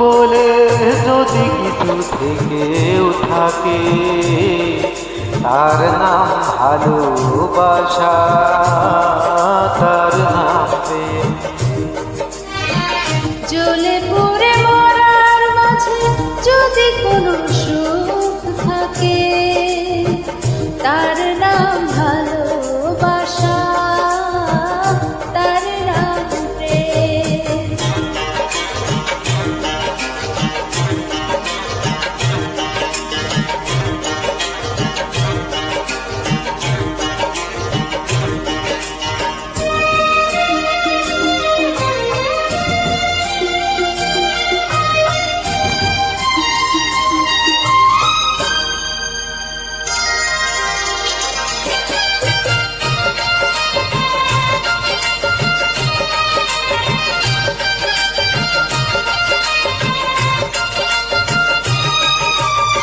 বলে যদি কিছু থেকেও থাকে, তার নাম ভালোবাসা, তার নাম প্রেম। জ্বলে পুড়ে মরার মাঝে যদি কোনো সুখ থাকে, তার নাম ভালোবাসা, তার নাম প্রেম।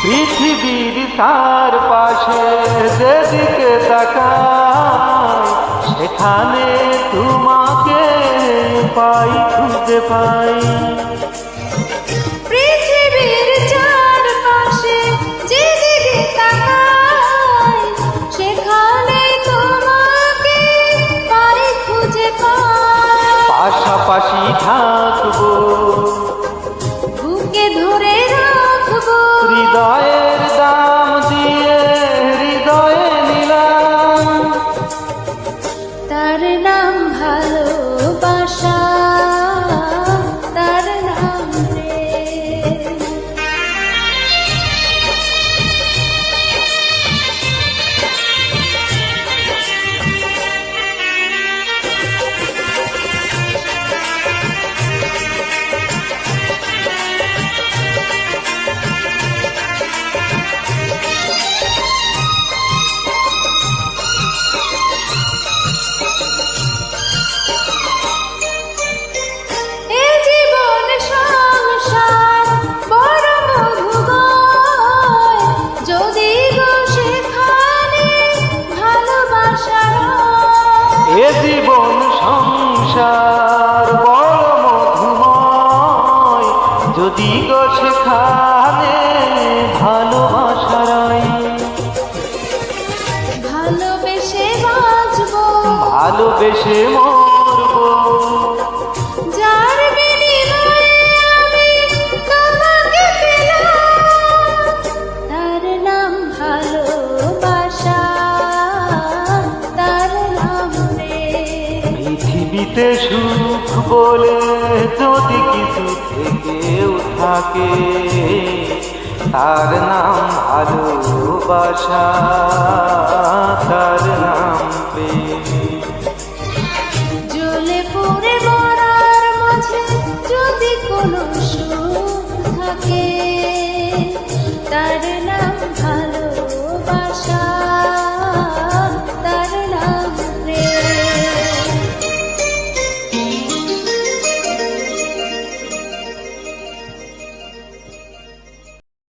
পৃথিবীর তার পাশে যেদিকে তাকাই, সেখানে তোমাকে পাই, খুঁজে পাই। পৃথিবীর চারপাশে যেদিকে তাকাই, সেখানে তোমাকে পাই, খুঁজে পাই। পাশাপাশি থাকবো, বুকে ধরে রাখবো, হৃদয়ের দাম দিয়ে হৃদয়ে নিলাম। তার নাম ভালোবাসা, তার নাম প্রেম। এ জীবন সংসার বড় মধুময়, যদি গো সেখানে ভালোবাসা রয়। ভালোবেসে বাঁচবো, ভালোবেসে মরবো, যার বিনিময়ে আমি তোমাকে পেলাম, তার নাম ভালোবাসা, তার নাম প্রেম। পৃথিবীতে সুখ বলে যদি কিছু থেকেও থাকে, তার নাম ভালোবাসা, তার নাম প্রেম।